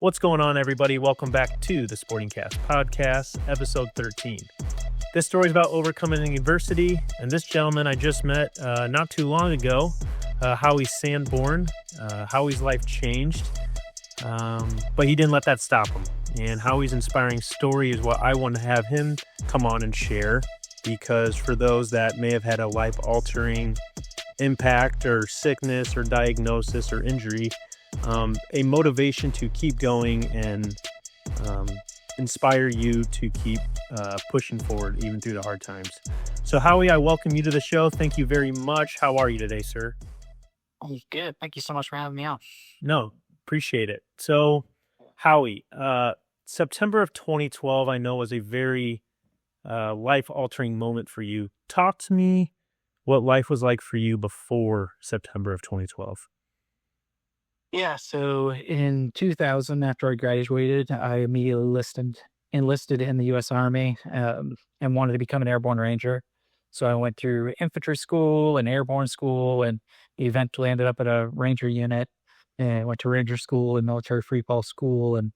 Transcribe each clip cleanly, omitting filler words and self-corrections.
What's going on, everybody? Welcome back to the Sporting Cast Podcast, episode 13. This story is about overcoming adversity, and this gentleman I just met not too long ago, Howie Sanborn. Howie's life changed, but he didn't let that stop him. And Howie's inspiring story is what I want to have him come on and share, because for those that may have had a life-altering impact or sickness or diagnosis or injury, a motivation to keep going and inspire you to keep pushing forward even through the hard times. So Howie, I welcome you to the show. Thank you very much. How are you today, sir? Oh, good. Thank you so much for having me on. No, appreciate it. So Howie, September of 2012, I know, was a very life-altering moment for you. Talk to me what life was like for you before September of 2012. Yeah, so in 2000, after I graduated, I immediately enlisted in the U.S. Army and wanted to become an airborne ranger. So I went through infantry school and airborne school and eventually ended up at a ranger unit and went to ranger school and military free fall school. And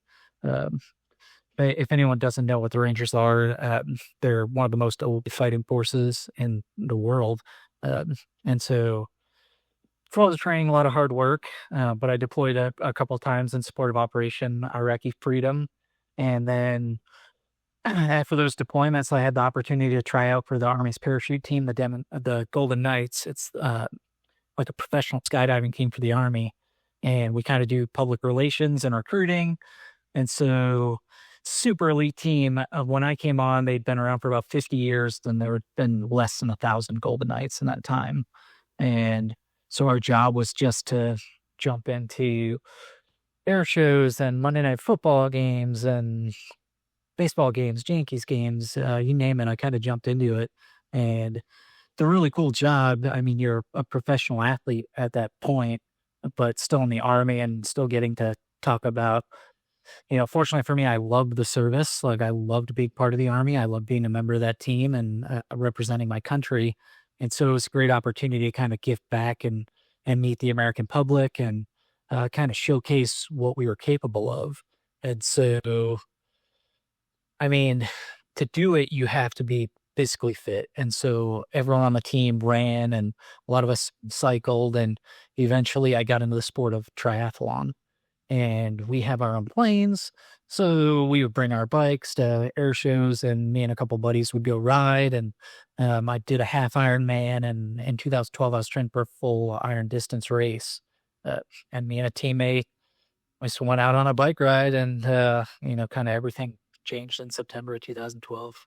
if anyone doesn't know what the Rangers are, they're one of the most elite fighting forces in the world. And so for all the training, a lot of hard work, but I deployed a couple of times in support of Operation Iraqi Freedom. And then after those deployments, I had the opportunity to try out for the Army's parachute team, the Golden Knights. It's like a professional skydiving team for the Army. And we kind of do public relations and recruiting. And so super elite team. When I came on, they'd been around for about 50 years, and there had been less than 1,000 Golden Knights in that time. And so our job was just to jump into air shows and Monday Night Football games and baseball games, Yankees games, you name it. I kind of jumped into it. And the really cool job, I mean, you're a professional athlete at that point, but still in the Army and still getting to talk about, fortunately for me, I loved the service. Like, I loved being part of the Army. I loved being a member of that team and representing my country. And so it was a great opportunity to kind of give back and meet the American public and kind of showcase what we were capable of. And so, I mean, to do it, you have to be physically fit. And so everyone on the team ran and a lot of us cycled. And eventually I got into the sport of triathlon. And we have our own planes. So we would bring our bikes to air shows, and me and a couple buddies would go ride. And I did a half Ironman, and in 2012, I was training for a full iron distance race. And me and a teammate, we just went out on a bike ride, and, kind of everything changed in September of 2012.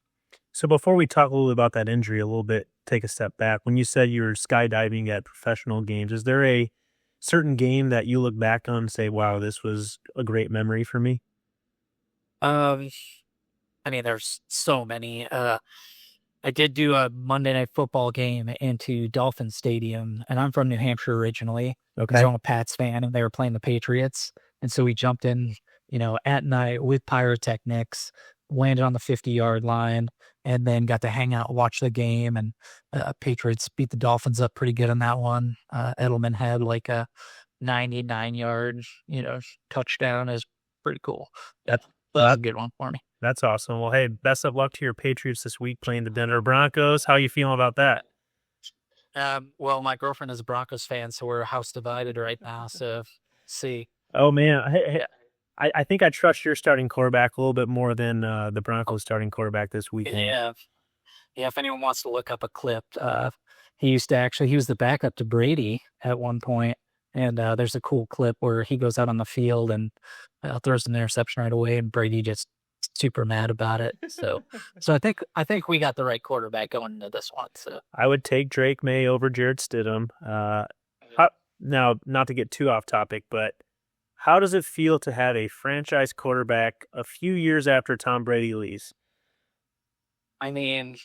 So before we talk a little bit about that injury a little bit, take a step back. When you said you were skydiving at professional games, is there a certain game that you look back on and say, wow, this was a great memory for me? I mean, there's so many. I did do a Monday Night Football game into Dolphin Stadium, and I'm from New Hampshire originally. Okay. So I'm a Pats fan, and they were playing the Patriots. And so we jumped in, at night with pyrotechnics, landed on the 50-yard line, and then got to hang out and watch the game. And Patriots beat the Dolphins up pretty good on that one. Edelman had like a 99-yard, touchdown. Is pretty cool. That's a good one for me. That's awesome. Well, hey, best of luck to your Patriots this week playing the Denver Broncos. How are you feeling about that? Well, my girlfriend is a Broncos fan, so we're house divided right now. So, see. Oh, man. Hey, I think I trust your starting quarterback a little bit more than the Broncos starting quarterback this weekend. Yeah. If anyone wants to look up a clip, he was the backup to Brady at one point. And there's a cool clip where he goes out on the field and throws an interception right away, and Brady just super mad about it. So I think we got the right quarterback going into this one. So I would take Drake May over Jarrett Stidham. Now, not to get too off topic, but how does it feel to have a franchise quarterback a few years after Tom Brady leaves? I mean,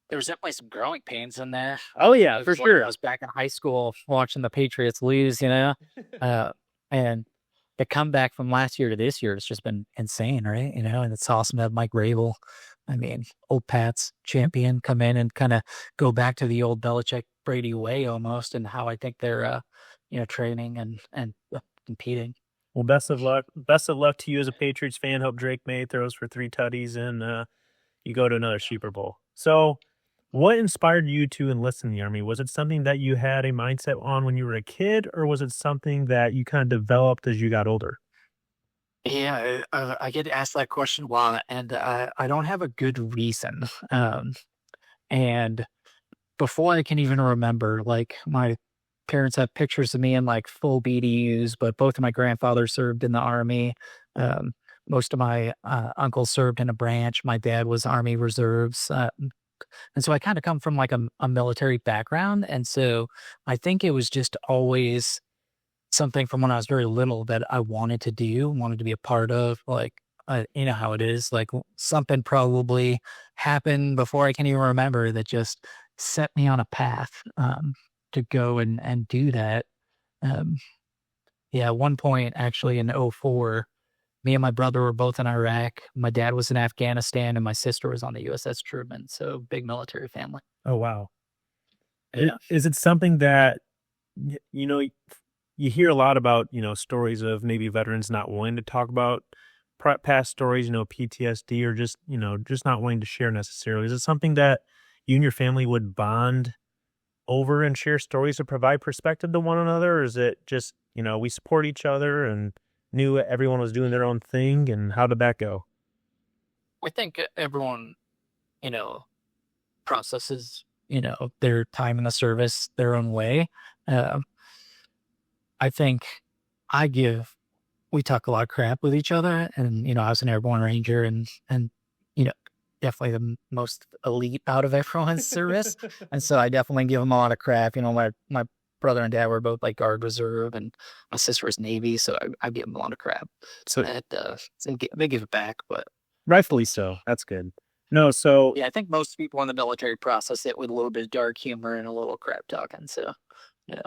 there was definitely some growing pains in there. Oh, yeah, for sure. I was back in high school watching the Patriots lose, and the comeback from last year to this year has just been insane, right? And it's awesome to have Mike Rabel. I mean, old Pats champion come in and kind of go back to the old Belichick Brady way almost, and how I think they're, training and competing. Well, best of luck. Best of luck to you as a Patriots fan. Hope Drake May throws for 3 tutties and you go to another Super Bowl. So, what inspired you to enlist in the Army? Was it something that you had a mindset on when you were a kid, or was it something that you kind of developed as you got older? Yeah, I get asked that question a lot, and I don't have a good reason. And before I can even remember, like my parents have pictures of me in like full BDUs, but both of my grandfathers served in the army. Um, most of my uncles served in a branch. My dad was Army Reserves. And so I kind of come from like a military background. And so I think it was just always something from when I was very little that I wanted to do, wanted to be a part of. Like, you know how it is. Like something probably happened before I can even remember that just set me on a path to go and do that. Um, yeah, at one point actually in '04, me and my brother were both in Iraq. My dad was in Afghanistan, and my sister was on the USS Truman. So big military family. Oh, wow. Yeah. Is it something that, you know, you hear a lot about, stories of maybe veterans not wanting to talk about past stories, PTSD, or just, just not wanting to share necessarily. Is it something that you and your family would bond over and share stories to provide perspective to one another? Or is it just, we support each other and knew everyone was doing their own thing? And how did that go? I think everyone, you know, processes, their time in the service their own way. Um, I think I give we talk a lot of crap with each other, and I was an airborne ranger, and you know definitely the most elite out of everyone's service, and so I definitely give them a lot of crap. My brother and dad were both like guard reserve, and my sister was Navy, so I give them a lot of crap. So And they give it back, but rightfully so. That's good. No, so yeah, I think most people in the military process it with a little bit of dark humor and a little crap talking. So yeah,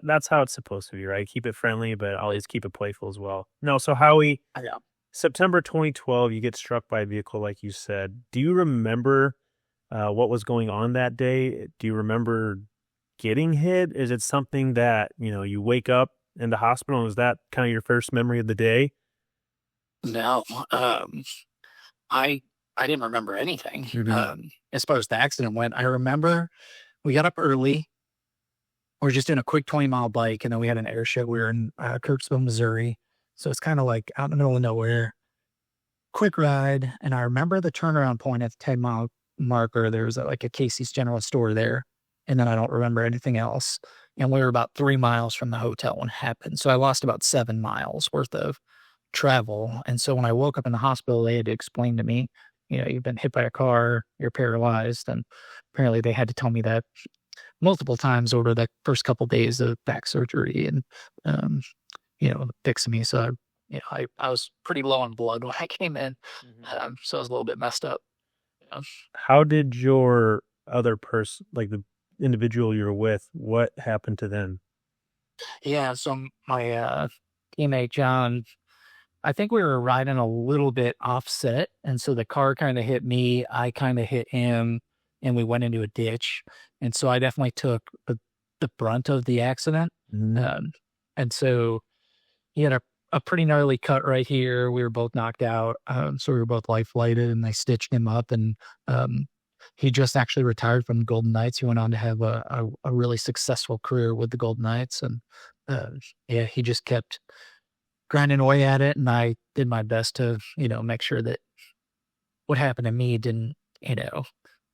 that's how it's supposed to be, right? Keep it friendly, but always keep it playful as well. No, so Howie, I know. September 2012, you get struck by a vehicle, like you said. Do you remember what was going on that day? Do you remember getting hit? Is it something that, you wake up in the hospital and is that kind of your first memory of the day? No, I I didn't remember anything. Mhm. As far as the accident went, I remember we got up early. We were just doing a quick 20-mile bike, and then we had an air show. We were in Kirksville, Missouri, so it's kind of like out in the middle of nowhere. Quick ride, and I remember the turnaround point at the 10-mile marker. There was like a Casey's General Store there, and then I don't remember anything else. And we were about 3 miles from the hotel when it happened, so I lost about 7 miles worth of travel. And so when I woke up in the hospital, they had to explain to me, you've been hit by a car, you're paralyzed. And apparently they had to tell me that multiple times over the first couple days of back surgery and, um, fixing me. So, I was pretty low on blood when I came in. So I was a little bit messed up. Yeah. How did your other person, like the individual you were with, what happened to them? Yeah. So my teammate, John, I think we were riding a little bit offset, and so the car kinda hit me, I kinda hit him, and we went into a ditch, and so I definitely took the brunt of the accident. Mhm. And so he had a pretty gnarly cut right here, we were both knocked out, so we were both life flighted, and they stitched him up, and, um, he just actually retired from the Golden Knights. He went on to have a really successful career with the Golden Knights, and, uh, yeah, he just kept grinding away at it, and I did my best to, make sure that what happened to me didn't, you know,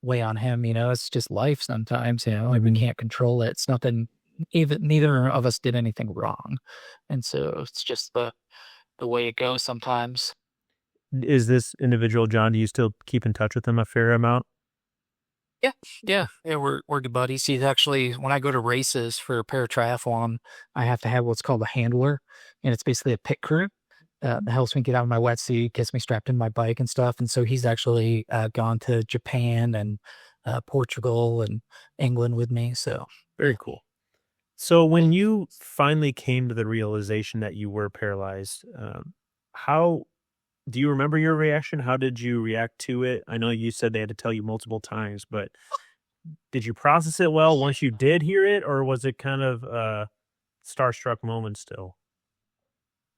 weigh on him. It's just life sometimes, like we can't control it. It's nothing, even neither of us did anything wrong. And so it's just the way it goes sometimes. Is this individual, John, do you still keep in touch with him a fair amount? Yeah, yeah. We're good buddies. He's actually when I go to races for paratriathlon, I have to have what's called a handler, and it's basically a pit crew that helps me get out of my wetsuit, gets me strapped in my bike and stuff. And so he's actually gone to Japan and Portugal and England with me. So Very cool. So when you finally came to the realization that you were paralyzed, how do you remember your reaction? How did you react to it? I know you said they had to tell you multiple times, but did you process it well once you did hear it, or was it kind of a starstruck moment still?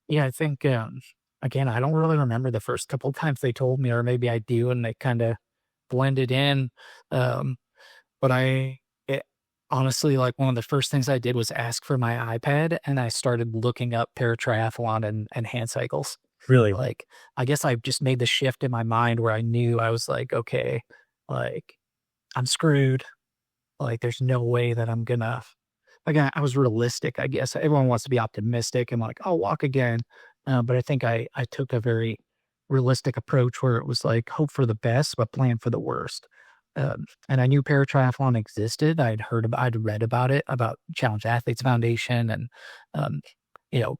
Yeah, I think, again, I don't really remember the first couple times they told me, or maybe I do, and they kind of blended in. Um, but it, honestly, like one of the first things I did was ask for my iPad, and I started looking up paratriathlon and hand cycles. Really? Like, I guess I just made the shift in my mind where I knew I was like, okay, like I'm screwed. Like, there's no way that I'm gonna. Like, I was realistic, I guess. Everyone wants to be optimistic and like, I'll walk again. But I think I took a very realistic approach where it was like hope for the best, but plan for the worst. And I knew paratriathlon existed. I'd read about it, about Challenge Athletes Foundation and, um, you know,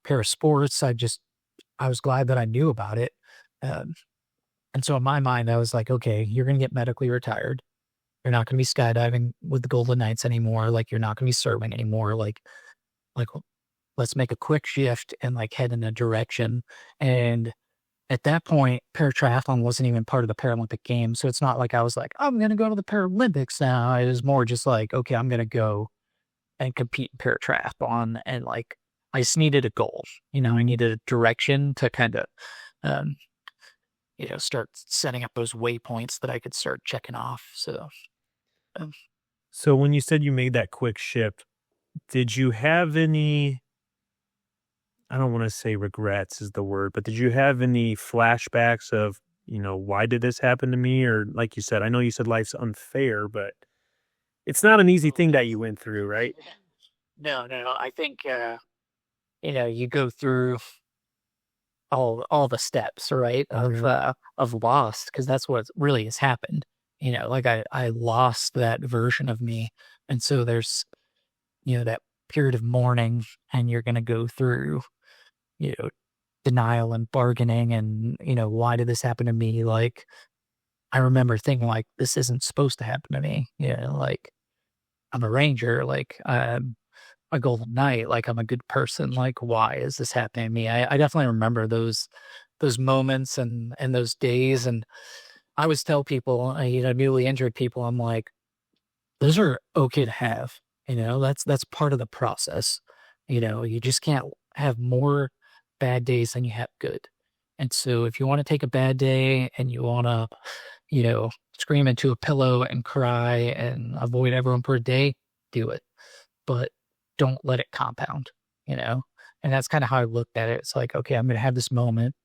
para sports. I was glad that I knew about it. Um, and so in my mind, I was like, okay, you're going to get medically retired. You're not going to be skydiving with the Golden Knights anymore. Like, you're not going to be serving anymore. Like, let's make a quick shift and like head in a direction. And at that point, paratriathlon wasn't even part of the Paralympic Games. So it's not like I was like, I'm going to go to the Paralympics now. It was more just like, okay, I'm going to go and compete in paratriathlon. And like, I just needed a goal. I needed a direction to kind of, um, start setting up those waypoints that I could start checking off. So, um, So when you said you made that quick shift, did you have any, I don't want to say regrets is the word, but did you have any flashbacks of, why did this happen to me? Or like you said, I know you said life's unfair, but it's not an easy thing that you went through, right? no, no, I think, you go through all the steps, right, of lost, because that's what really has happened. Like I lost that version of me. And so there's, that period of mourning, and you're gonna go through, you know, denial and bargaining and, why did this happen to me? Like, I remember thinking like, this isn't supposed to happen to me. Like, I'm a ranger, like, I'm a golden knight, like, I'm a good person. Like, why is this happening to me? I definitely remember those moments and those days. And I always tell people, newly injured people, I'm like, those are okay to have. That's part of the process. You just can't have more bad days than you have good. And so if you want to take a bad day and you want to, scream into a pillow and cry and avoid everyone for a day, do it. But don't let it compound, you know? And that's kind of how I looked at it. It's like, okay, I'm going to have this moment.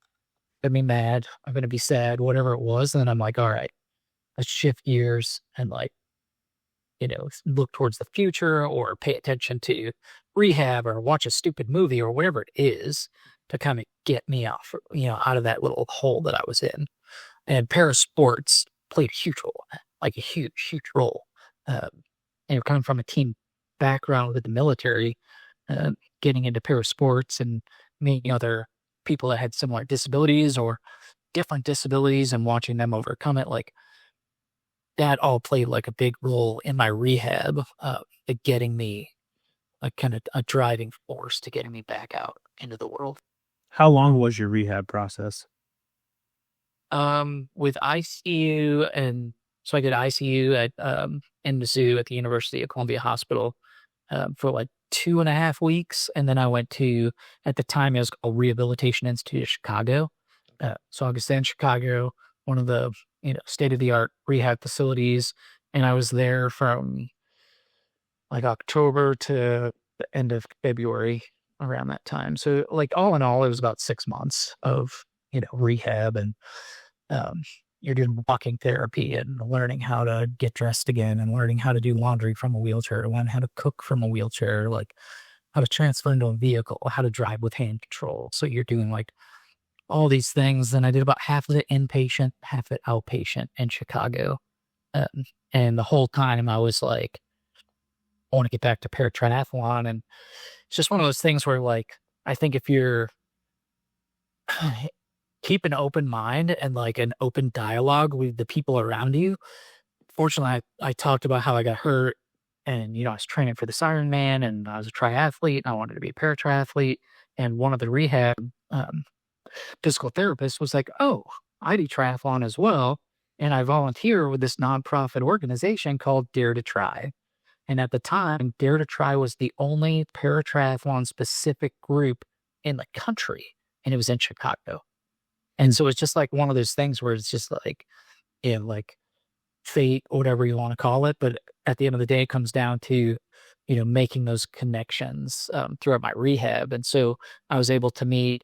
I'm going to be mad. I'm going to be sad, whatever it was. And then I'm like, all right, let's shift gears and like, look towards the future or pay attention to rehab or watch a stupid movie or whatever it is to kind of get me off, out of that little hole that I was in. And para sports played a huge role, like a huge, huge role. Um, coming from a team background with the military, getting into para sports and meeting other people that had similar disabilities or different disabilities and watching them overcome it, like that all played like a big role in my rehab, getting me a kind of a driving force to getting me back out into the world. How long was your rehab process? With ICU, and so I did ICU at in the zoo at the University of Columbia Hospital for like 2.5 weeks, and then I went to, at the time it was called Rehabilitation Institute of Chicago. So I was in Chicago, one of the state of the art rehab facilities, and I was there from like October to the end of February, around that time. So like all in all, it was about 6 months of rehab, and you're doing walking therapy and learning how to get dressed again and learning how to do laundry from a wheelchair, learn how to cook from a wheelchair, like how to transfer into a vehicle, how to drive with hand control. So you're doing like all these things. And I did about half of it inpatient, half of it outpatient in Chicago. And the whole time I was like, I want to get back to paratriathlon. And it's just one of those things where like, I think if you're keep an open mind and like an open dialogue with the people around you. Fortunately, I talked about how I got hurt and, I was training for this Ironman and I was a triathlete and I wanted to be a paratriathlete. And one of the rehab physical therapists was like, oh, I do triathlon as well. And I volunteer with this nonprofit organization called Dare to Try. And at the time, Dare to Try was the only paratriathlon specific group in the country, and it was in Chicago. And so it's just like one of those things where it's just like, like fate, whatever you want to call it. But at the end of the day, it comes down to, making those connections throughout my rehab. And so I was able to meet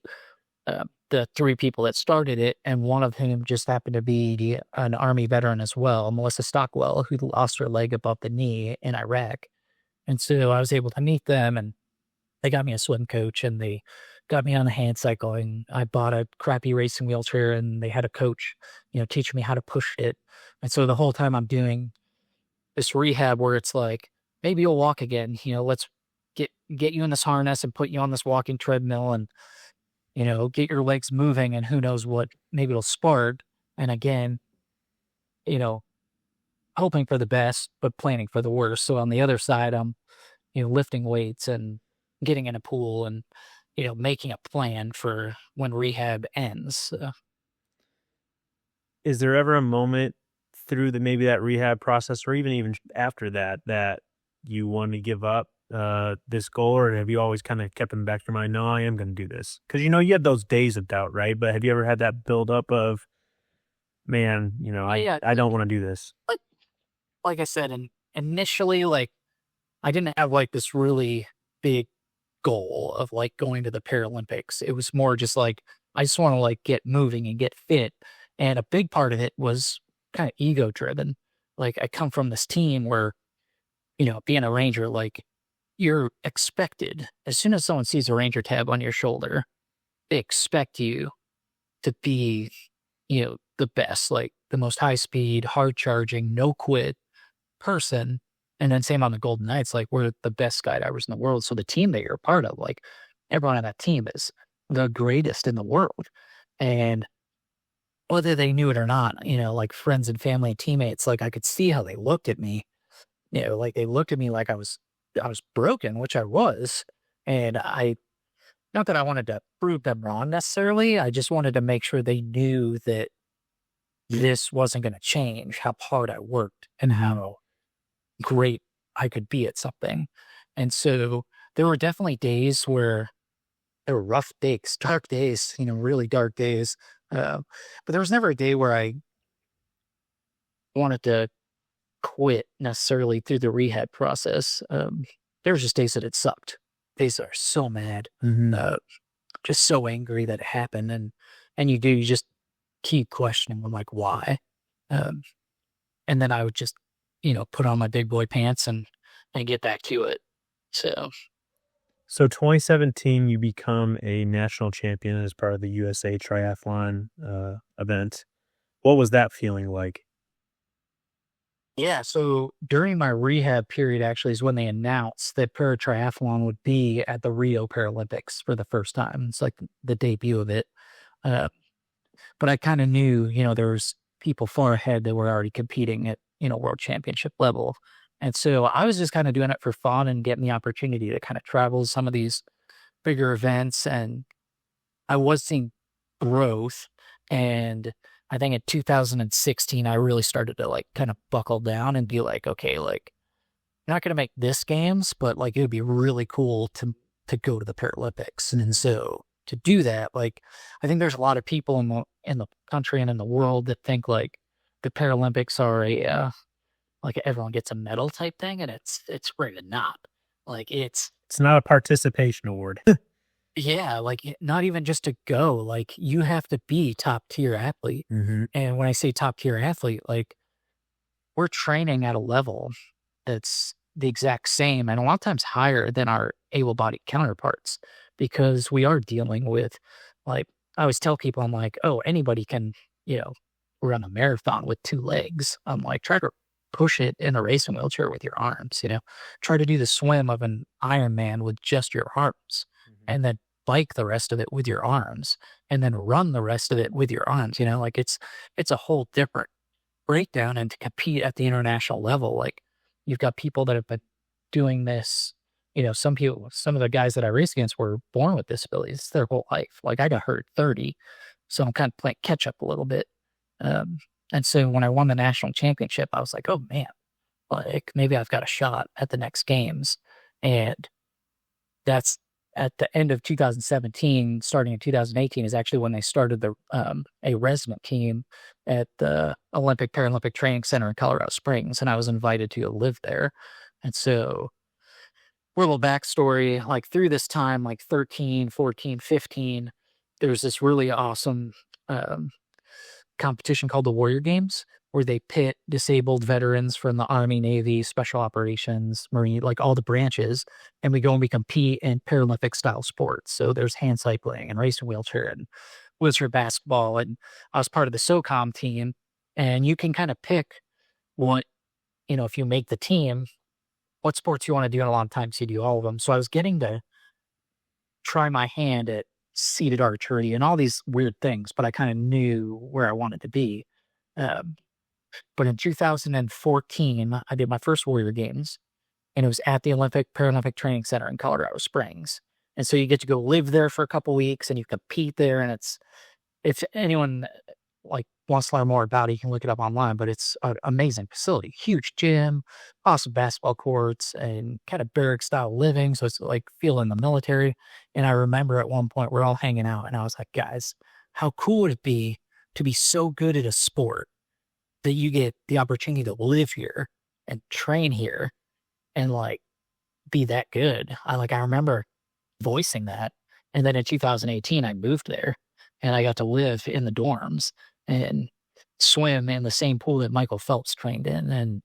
the three people that started it, and one of whom just happened to be an Army veteran as well, Melissa Stockwell, who lost her leg above the knee in Iraq. And so I was able to meet them, and they got me a swim coach, and they got me on the hand cycling. I bought a crappy racing wheelchair, and they had a coach, teaching me how to push it. And so the whole time I'm doing this rehab where it's like, maybe you'll walk again, let's get you in this harness and put you on this walking treadmill and, get your legs moving, and who knows what, maybe it'll spark. And again, hoping for the best, but planning for the worst. So on the other side, I'm, lifting weights and getting in a pool and, making a plan for when rehab ends. Is there ever a moment through maybe that rehab process, or even after that you want to give up this goal, or have you always kind of kept in the back of your mind, no, I am going to do this? Because, you had those days of doubt, right? But have you ever had that build up of, man, I don't want to do this? Like I said, initially, like, I didn't have like this really big goal of like going to the Paralympics. It was more just like, I just want to like get moving and get fit. And a big part of it was kind of ego driven. Like, I come from this team where, being a ranger, like, you're expected, as soon as someone sees a ranger tab on your shoulder, they expect you to be, the best, like the most high speed, hard charging, no quit person. And then same on the Golden Knights, like, we're the best skydivers in the world. So the team that you're a part of, like, everyone on that team is the greatest in the world. And whether they knew it or not, like friends and family and teammates, like, I could see how they looked at me, like they looked at me like I was broken, which I was. And not that I wanted to prove them wrong necessarily. I just wanted to make sure they knew that this wasn't going to change how hard I worked and how great I could be at something. And so there were definitely days where there were rough days, dark days, really dark days. But there was never a day where I wanted to quit necessarily through the rehab process. There was just days that it sucked. Days that are so mad, just so angry that it happened. And you just keep questioning them, like, why? And then I would just, put on my big boy pants and get back to it. So 2017, you become a national champion as part of the USA triathlon event. What was that feeling like? Yeah, so during my rehab period, actually, is when they announced that paratriathlon would be at the Rio Paralympics for the first time. It's like the debut of it. But I kind of knew, there was people far ahead that were already competing at, world championship level. And so I was just kind of doing it for fun and getting the opportunity to kind of travel some of these bigger events. And I was seeing growth. And I think in 2016, I really started to like kind of buckle down and be like, okay, like, I'm not going to make this games, but like, it would be really cool to go to the Paralympics. And so to do that, like, I think there's a lot of people in the country and in the world that think like the Paralympics are like everyone gets a medal type thing, and it's really not. Like, it's not a participation award. Yeah, like, not even just to go, like, you have to be top tier athlete. Mm-hmm. And when I say top tier athlete, like, we're training at a level that's the exact same and a lot of times higher than our able-bodied counterparts, because we are dealing with, like, I always tell people, I'm like, oh, anybody can, run a marathon with 2 legs. I'm like, try to push it in a racing wheelchair with your arms, try to do the swim of an Ironman with just your arms, and then bike the rest of it with your arms, and then run the rest of it with your arms, like it's a whole different breakdown. And to compete at the international level, like, you've got people that have been doing this, some of the guys that I race against were born with disabilities their whole life. Like, I got hurt at 30, so I'm kind of playing catch up a little bit. And so when I won the national championship, I was like, oh man, like, maybe I've got a shot at the next games. And that's at the end of 2017, starting in 2018, is actually when they started a resident team at the Olympic Paralympic Training Center in Colorado Springs, and I was invited to go live there. And so, a little backstory, like through this time, like 13, 14, 15, there's this really awesome um, competition called the Warrior Games, where they pit disabled veterans from the Army, Navy, Special Operations, Marine, like all the branches, and we go and we compete in Paralympic style sports. So there's hand cycling and racing wheelchair and wheelchair basketball. And I was part of the SOCOM team, and you can kind of pick what, if you make the team, what sports you want to do, and a lot of times you do all of them. So I was getting to try my hand at seated archery and all these weird things, but I kind of knew where I wanted to be. But in 2014, I did my first Warrior Games, and it was at the Olympic Paralympic Training Center in Colorado Springs. And so you get to go live there for a couple weeks, and you compete there. And if anyone like wants to learn more about it, you can look it up online. But it's an amazing facility, huge gym, awesome basketball courts, and kind of barrack style living. So it's like feeling the military. And I remember at one point we're all hanging out, and I was like, guys, how cool would it be to be so good at a sport that you get the opportunity to live here and train here and like be that good. I remember voicing that. And then in 2018, I moved there and I got to live in the dorms and swim in the same pool that Michael Phelps trained in. And,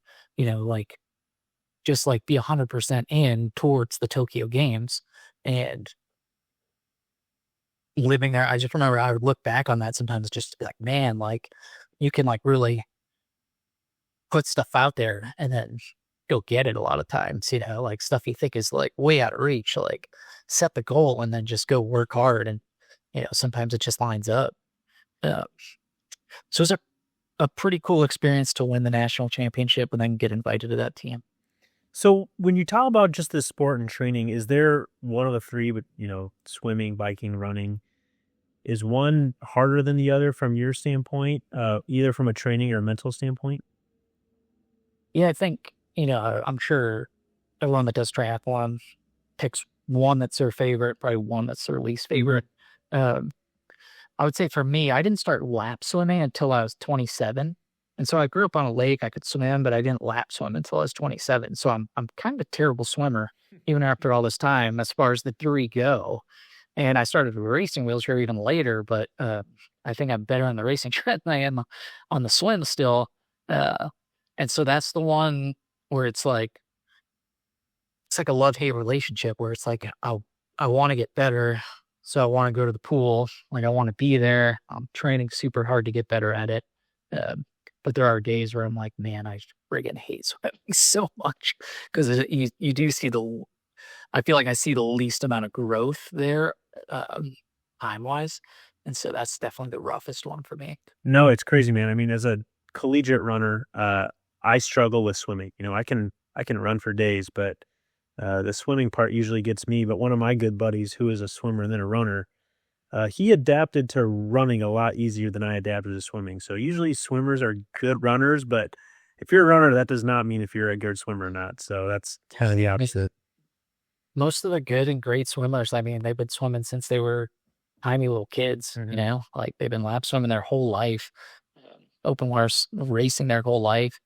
just be 100% in towards the Tokyo Games and living there. I just remember I would look back on that sometimes just to be like, man, you can really put stuff out there and then go get it a lot of times, stuff you think is way out of reach, set the goal and then just go work hard. And, sometimes it just lines up. So it's a pretty cool experience to win the national championship and then get invited to that team. So when you talk about just this sport and training, is there one of the three, but swimming, biking, running, is one harder than the other from your standpoint, either from a training or a mental standpoint? Yeah, I think, I'm sure everyone that does triathlon picks one that's their favorite, probably one that's their least favorite. I would say for me, I didn't start lap swimming until I was 27. And so I grew up on a lake. I could swim, but I didn't lap swim until I was 27. So I'm kind of a terrible swimmer, even after all this time, as far as the three go. And I started a racing wheelchair even later, but I think I'm better on the racing tread than I am on the swim still. And so that's the one where it's like a love-hate relationship where it's like, I want to get better. So I want to go to the pool. I want to be there. I'm training super hard to get better at it. But there are days where I'm like, man, I friggin' hate swimming so much because you do see I feel like I see the least amount of growth there time-wise. And so that's definitely the roughest one for me. No, it's crazy, man. I mean, as a collegiate runner, I struggle with swimming. I can run for days, but the swimming part usually gets me. But one of my good buddies, who is a swimmer and then a runner, he adapted to running a lot easier than I adapted to swimming. So usually swimmers are good runners, but if you're a runner, that does not mean if you're a good swimmer or not. So that's kind of the opposite. Most of the good and great swimmers, I mean, they've been swimming since they were tiny little kids, they've been lap swimming their whole life, open water racing their whole life.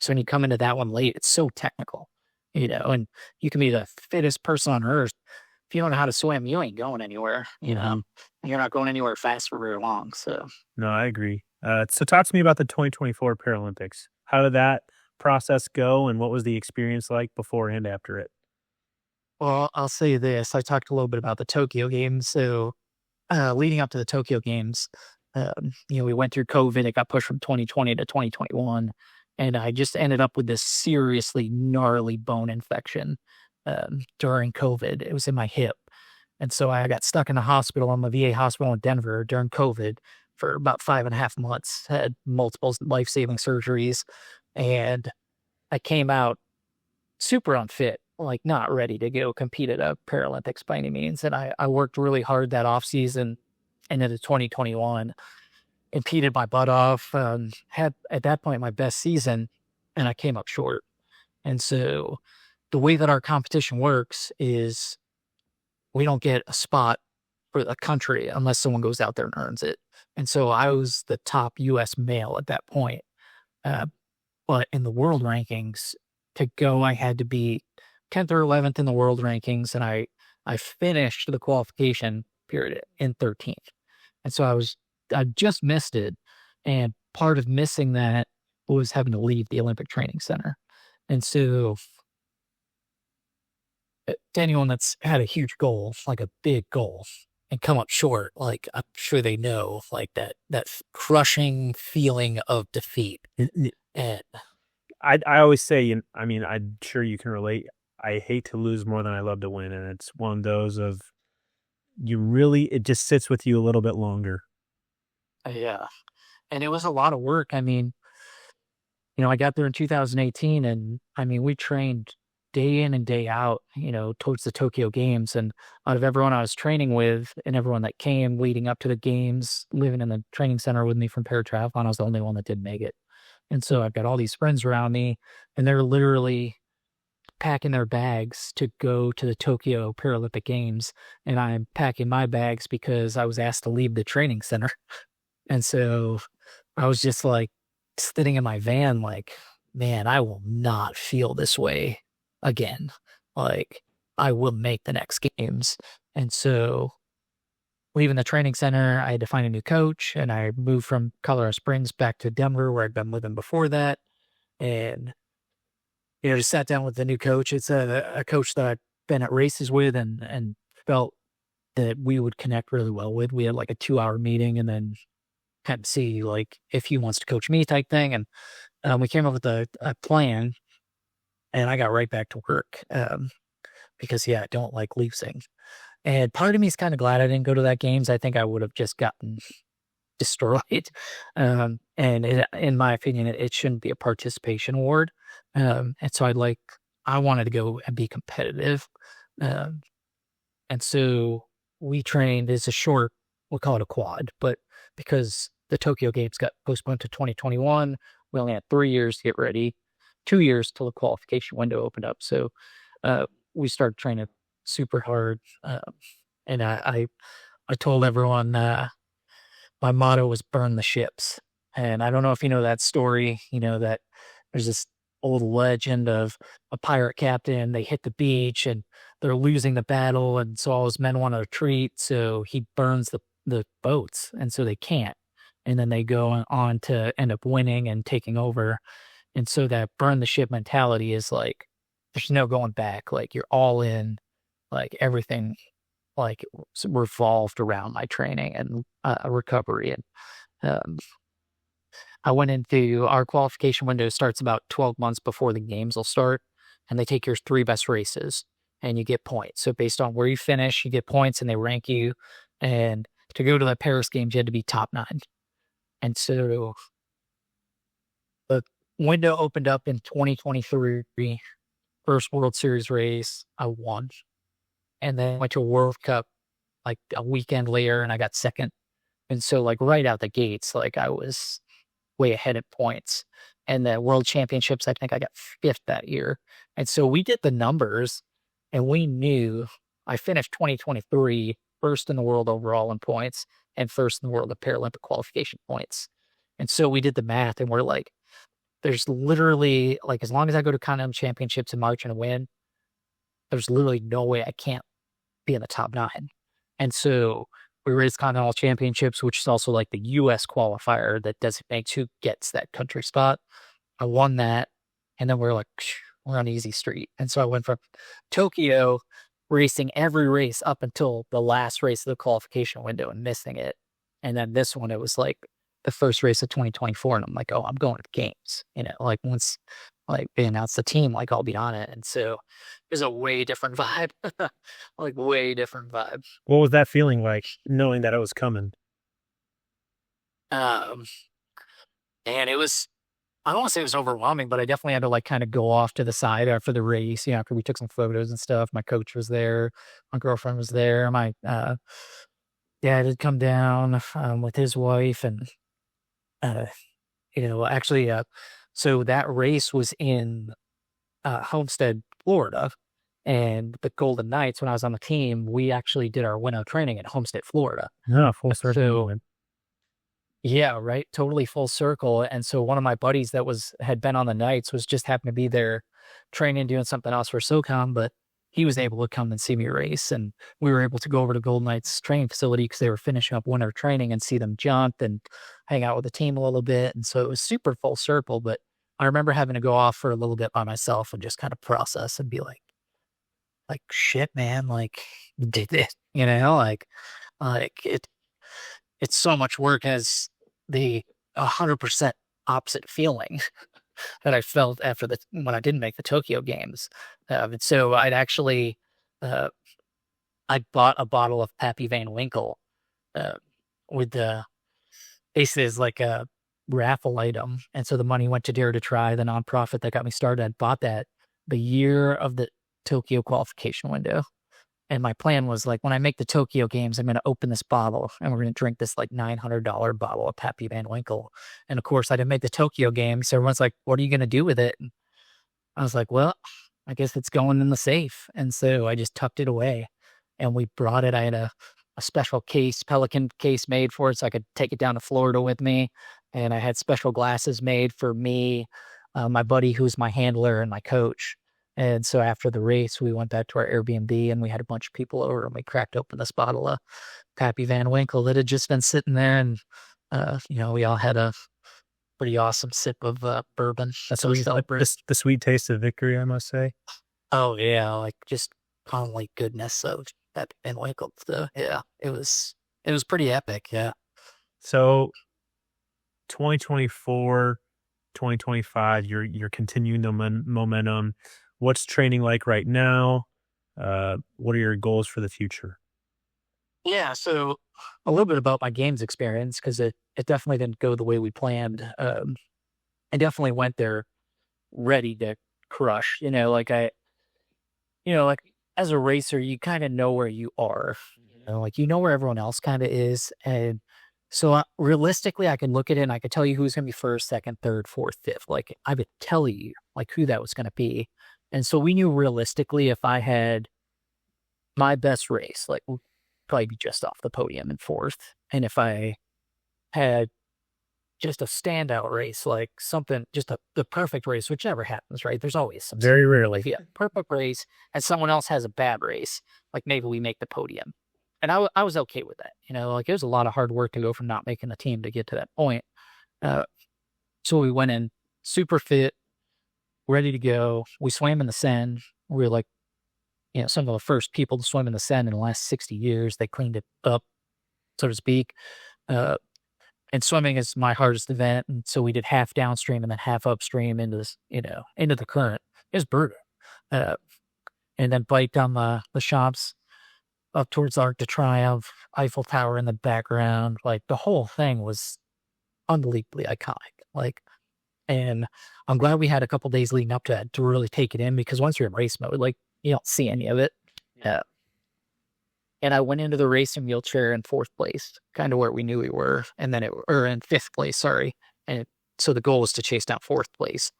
So when you come into that one late, it's so technical, and you can be the fittest person on earth. If you don't know how to swim, you ain't going anywhere, you're not going anywhere fast for very long. So, no, I agree. So talk to me about the 2024 Paralympics. How did that process go and what was the experience like before and after it? Well, I'll say this. I talked a little bit about the Tokyo Games. So leading up to the Tokyo Games, we went through COVID. It got pushed from 2020 to 2021. And I just ended up with this seriously gnarly bone infection during COVID. It was in my hip. And so I got stuck in the hospital, in the VA hospital in Denver during COVID for about 5.5 months, had multiple life-saving surgeries. And I came out super unfit, not ready to go compete at a Paralympics by any means. And I worked really hard that off season and into 2021, competed my butt off, had at that point my best season, and I came up short. And so the way that our competition works is we don't get a spot for the country unless someone goes out there and earns it. And so I was the top US male at that point. Uh, but in the world rankings, to go, I had to be 10th or 11th in the world rankings, and I finished the qualification period in 13th. And so I just missed it. And part of missing that was having to leave the Olympic Training Center. And so to anyone that's had a huge goal, like a big goal, and come up short, like I'm sure they know, like that crushing feeling of defeat. And I always say, I mean, I'm sure you can relate. I hate to lose more than I love to win, and it's one of those of it just sits with you a little bit longer. yeah, and it was a lot of work. I mean, I got there in 2018, and I mean, we trained day in and day out, towards the Tokyo Games. And out of everyone I was training with and everyone that came leading up to the games, living in the training center with me from Paratriathlon, I was the only one that didn't make it. And so I've got all these friends around me, and they're literally packing their bags to go to the Tokyo Paralympic Games. And I'm packing my bags because I was asked to leave the training center. And so I was just like sitting in my van, like, man, I will not feel this way again. Like, I will make the next games. And so leaving the training center, I had to find a new coach, and I moved from Colorado Springs back to Denver, where I'd been living before that. And, just sat down with the new coach. It's a coach that I've been at races with and felt that we would connect really well with. We had like a 2-hour meeting, and then kind of see like if he wants to coach me type thing. And we came up with a plan, and I got right back to work because, I don't like losing. And part of me is kind of glad I didn't go to that games. I think I would have just gotten destroyed. And in my opinion, it shouldn't be a participation award. And so I wanted to go and be competitive. And so we trained as a short, we'll call it a quad, but because the Tokyo Games got postponed to 2021, we only had 3 years to get ready, 2 years till the qualification window opened up. So we started training super hard. And I told everyone my motto was burn the ships. And I don't know if you know that story, that there's this old legend of a pirate captain. They hit the beach and they're losing the battle. And so all his men want to retreat. So he burns the boats. And so they can't. And then they go on to end up winning and taking over. And so that burn the ship mentality is like, there's no going back. Like, you're all in, like everything, like revolved around my training and recovery. And I went into our qualification window starts about 12 months before the games will start, and they take your 3 best races and you get points. So based on where you finish, you get points and they rank you. And to go to the Paris Games, you had to be top 9. And so the window opened up in 2023, first World Series race, I won. And then went to a World Cup like a weekend later, and I got second. And so like right out the gates, like I was way ahead at points. And the World Championships, I think I got 5th that year. And so we did the numbers, and we knew I finished 2023 first in the world overall in points and first in the world of Paralympic qualification points. And so we did the math, and we're like, there's literally, like, as long as I go to Continental Championships in March and win, there's literally no way I can't be in the top 9. And so we raced Continental Championships, which is also like the US qualifier that designates who gets that country spot. I won that. And then we're like, we're on easy street. And so I went from Tokyo racing every race up until the last race of the qualification window and missing it. And then this one, it was like the first race of 2024. And I'm like, oh, I'm going to the games. Like once like they announced the team, like I'll be on it. And so it was a way different vibe, like way different vibe. What was that feeling like, knowing that it was coming? And it was, I don't want to say it was overwhelming, but I definitely had to like kind of go off to the side after the race, after we took some photos and stuff. My coach was there, my girlfriend was there, my dad had come down with his wife, and actually, so that race was in Homestead, Florida, And the Golden Knights, when I was on the team, we actually did our winter training in Homestead, Florida. Yeah, full circle. So, yeah, right. Totally full circle. And so one of my buddies that had been on the Knights was just happened to be there training, doing something else for SOCOM, but he was able to come and see me race. And we were able to go over to Golden Knights training facility because they were finishing up winter training and see them jump and hang out with the team a little bit. And so it was super full circle. But I remember having to go off for a little bit by myself and just kind of process and be like, shit, man, like, did it, it's so much work as the 100% opposite feeling that I felt when I didn't make the Tokyo Games. And so I'd actually, I bought a bottle of Pappy Van Winkle with basically as like a raffle item. And so the money went to Dare to Try, the nonprofit that got me started. I bought that the year of the Tokyo qualification window. And my plan was like, when I make the Tokyo Games, I'm going to open this bottle and we're going to drink this like $900 bottle of Pappy Van Winkle. And of course, I didn't make the Tokyo Games. So everyone's like, what are you going to do with it? And I was like, well, I guess it's going in the safe. And so I just tucked it away and we brought it. I had a special case, Pelican case made for it so I could take it down to Florida with me. And I had special glasses made for me, my buddy who's my handler and my coach. And so after the race, we went back to our Airbnb and we had a bunch of people over and we cracked open this bottle of Pappy Van Winkle that had just been sitting there. And, we all had a pretty awesome sip of bourbon. That's what the sweet taste of victory, I must say. Oh, yeah. Like just kind of like goodness of Pappy Van Winkle. So, yeah, it was pretty epic. Yeah. So 2024, 2025, you're continuing the momentum. What's training like right now? What are your goals for the future? Yeah, so a little bit about my games experience, because it definitely didn't go the way we planned. I definitely went there ready to crush, like as a racer, you kind of know where you are, like, where everyone else kind of is. And so realistically, I can look at it and I could tell you who's going to be first, second, third, fourth, fifth. Like I would tell you like who that was going to be. And so we knew realistically if I had my best race, like we'll probably be just off the podium in fourth. And if I had just a standout race, like something, just the perfect race, which never happens, right? There's always some. Very rarely. Yeah, perfect race, and someone else has a bad race, like maybe we make the podium. And I was okay with that. Like it was a lot of hard work to go from not making the team to get to that point. So we went in super fit, ready to go. We swam in the Seine. We were like, some of the first people to swim in the Seine in the last 60 years. They cleaned it up, so to speak. And swimming is my hardest event. And so we did half downstream and then half upstream into this, into the current. It was brutal. And then biked on the Champs up towards Arc de Triomphe, Eiffel Tower in the background. Like the whole thing was unbelievably iconic. And I'm glad we had a couple days leading up to that to really take it in, because once you're in race mode, like you don't see any of it. And I went into the racing wheelchair in fourth place, kind of where we knew we were. And then or in fifth place, sorry. And so the goal was to chase down fourth place.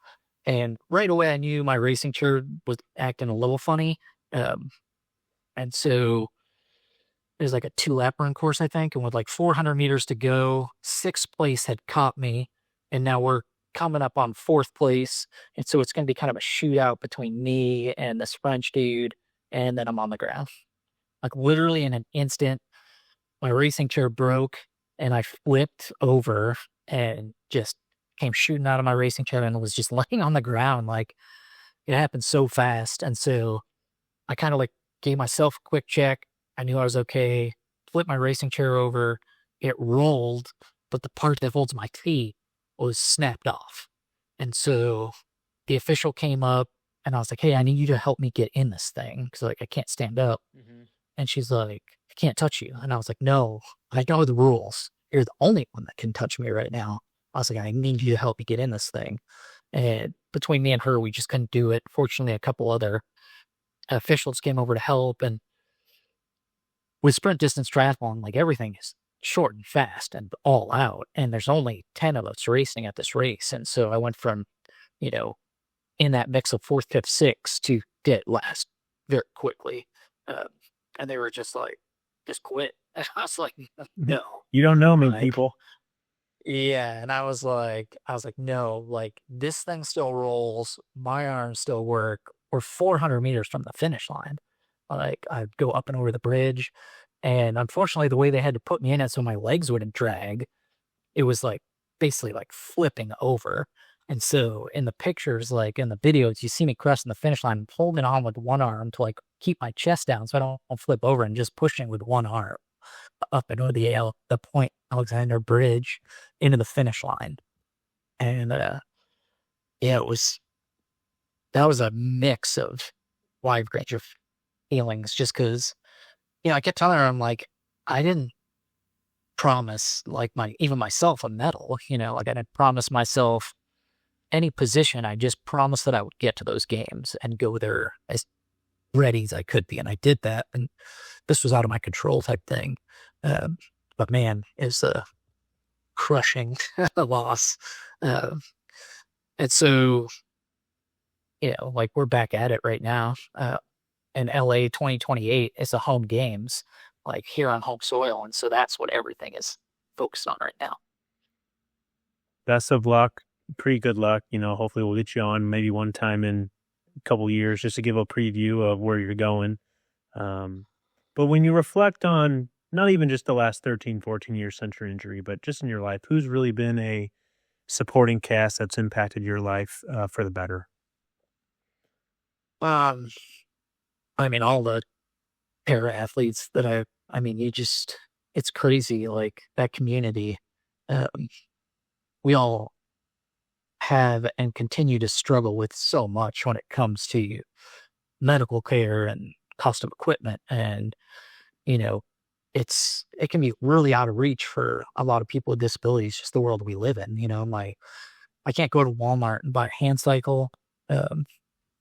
And right away I knew my racing chair was acting a little funny. And so it was like a 2-lap run course, I think. And with like 400 meters to go, sixth place had caught me. And now we're coming up on fourth place. And so it's going to be kind of a shootout between me and this French dude. And then I'm on the ground. Like literally in an instant, my racing chair broke and I flipped over and just came shooting out of my racing chair and was just laying on the ground. Like it happened so fast. And so I kind of like gave myself a quick check. I knew I was okay. Flipped my racing chair over. It rolled, but the part that holds my feet was snapped off. And so the official came up and I was like, hey, I need you to help me get in this thing, because like I can't stand up. Mm-hmm. And she's like, I can't touch you. And I was like, no, I know the rules. You're the only one that can touch me right now. I was like, I need you to help me get in this thing. And between me and her, we just couldn't do it. Fortunately, a couple other officials came over to help. And with sprint distance triathlon, like everything is short and fast and all out. And there's only 10 of us racing at this race. And so I went from, in that mix of fourth, fifth, sixth to dead last. very quickly. Uh, and they were just like, just quit. And I was like, no, You don't know me, like, people. yeah. And I was like, no, like this thing still rolls. My arms still work. We're 400 meters from the finish line. Like I'd go up and over the bridge. And unfortunately, the way they had to put me in it so my legs wouldn't drag, it was like basically like flipping over. And so in the pictures, like in the videos, you see me crossing the finish line, holding on with one arm to like keep my chest down so I don't flip over and just pushing with one arm up and over the Point Alexander Bridge into the finish line. And yeah, that was a mix of wide range of feelings just because, I kept telling her, I'm like, I didn't promise like even myself a medal, like I didn't promise myself any position. I just promised that I would get to those games and go there as ready as I could be. And I did that. And this was out of my control type thing. But man, it's a crushing loss. And so, like we're back at it right now. In LA 2028, it's the home games, like here on home soil. And so that's what everything is focused on right now. Best of luck. Pretty good luck. Hopefully we'll get you on maybe one time in a couple years just to give a preview of where you're going. But when you reflect on not even just the last 13, 14 years since your injury, but just in your life, who's really been a supporting cast that's impacted your life for the better? I mean, all the para athletes that it's crazy. Like that community, we all have and continue to struggle with so much when it comes to medical care and cost of equipment. And, it can be really out of reach for a lot of people with disabilities, just the world we live in. I can't go to Walmart and buy a hand cycle.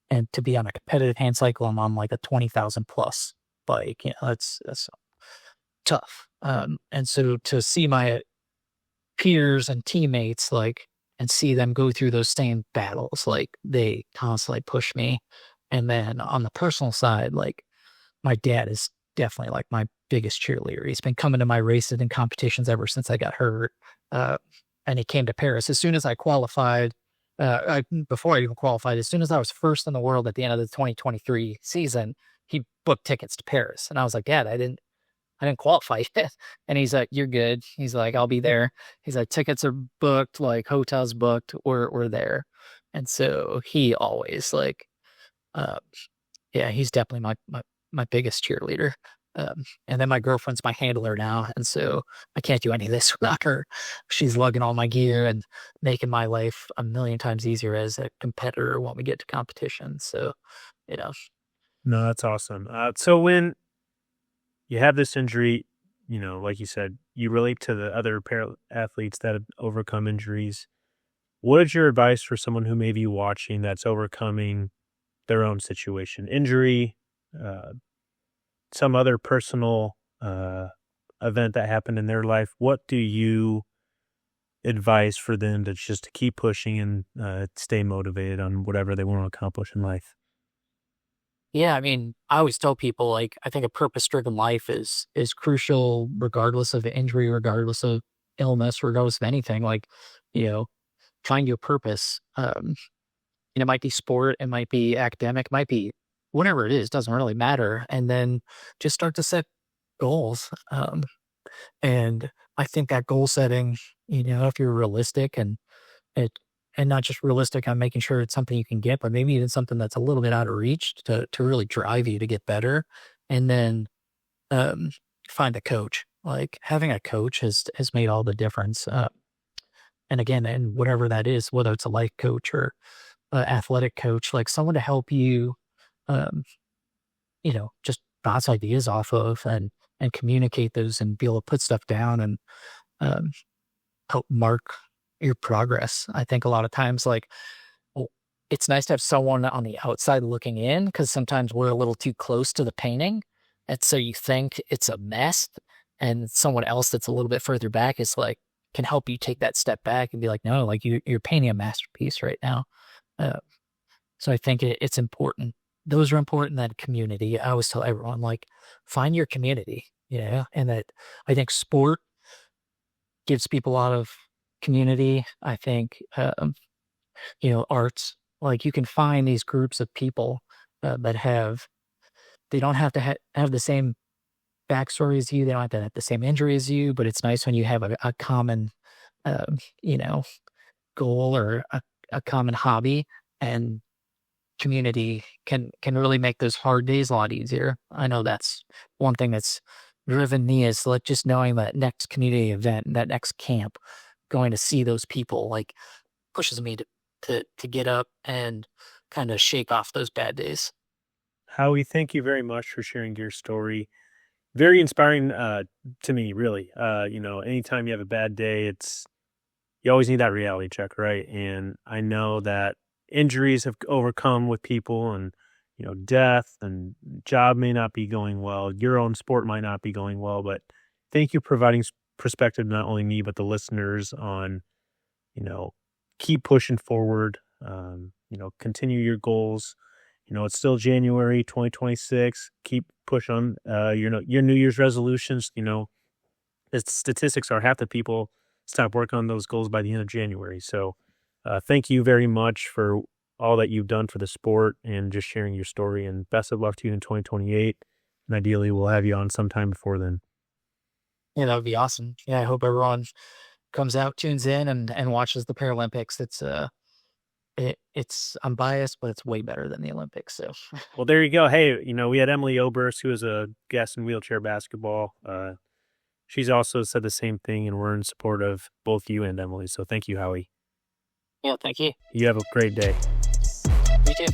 And to be on a competitive hand cycle, I'm on like a 20,000 plus bike. That's tough. And so to see my peers and teammates, like, and see them go through those same battles, like they constantly push me. And then on the personal side, like my dad is definitely like my biggest cheerleader. He's been coming to my races and competitions ever since I got hurt. And he came to Paris as soon as I qualified. Before I even qualified, as soon as I was first in the world at the end of the 2023 season, he booked tickets to Paris. And I was like, Dad, I didn't qualify yet. And he's like, you're good. He's like, I'll be there. He's like, tickets are booked, like hotels booked. We're there. And so he always like, he's definitely my biggest cheerleader. And then my girlfriend's my handler now. And so I can't do any of this without her. She's lugging all my gear and making my life a million times easier as a competitor when we get to competition. So, No, that's awesome. So when you have this injury, like you said, you relate to the other para athletes that have overcome injuries. What is your advice for someone who may be watching that's overcoming their own situation, injury, some other personal event that happened in their life? What do you advise for them to keep pushing and stay motivated on whatever they want to accomplish in life? Yeah, I mean, I always tell people like I think a purpose-driven life is crucial regardless of injury, regardless of illness, regardless of anything. Like, find your purpose. It might be sport, it might be academic, it might be whatever it is, doesn't really matter. And then just start to set goals. And I think that goal setting, if you're realistic it and not just realistic on making sure it's something you can get, but maybe even something that's a little bit out of reach to really drive you to get better. And then find a coach. Like having a coach has made all the difference. And again, and whatever that is, whether it's a life coach or athletic coach, like someone to help you, just bounce ideas off of and communicate those and be able to put stuff down and help mark your progress. I think a lot of times, like, it's nice to have someone on the outside looking in because sometimes we're a little too close to the painting. And so you think it's a mess, and someone else that's a little bit further back is like, can help you take that step back and be like, no, like you're painting a masterpiece right now. So I think it's important those are important. That community. I always tell everyone, like, find your community, and that I think sport gives people a lot of community. I think, arts, like you can find these groups of people that they don't have to have the same backstory as you. They don't have to have the same injury as you, but it's nice when you have a common, you know, goal or a common hobby, and community can really make those hard days a lot easier. I know that's one thing that's driven me, is like just knowing that next community event, that next camp, going to see those people, like pushes me to get up and kind of shake off those bad days. Howie, thank you very much for sharing your story. Very inspiring to me, really. Anytime you have a bad day, you always need that reality check, right? And I know that injuries have overcome with people, and death and job may not be going well. Your own sport might not be going well, but thank you for providing perspective to not only me but the listeners on, keep pushing forward. Continue your goals. It's still January 2026. Keep push on your New Year's resolutions. The statistics are half the people stop working on those goals by the end of January. So thank you very much for all that you've done for the sport and just sharing your story. And best of luck to you in 2028. And ideally, we'll have you on sometime before then. Yeah, that would be awesome. Yeah, I hope everyone comes out, tunes in, and watches the Paralympics. It's I'm biased, but it's way better than the Olympics. So, well, there you go. Hey, we had Emily Oberst, who is a guest in wheelchair basketball. She's also said the same thing, and we're in support of both you and Emily. So thank you, Howie. Yeah, thank you. You have a great day. You too.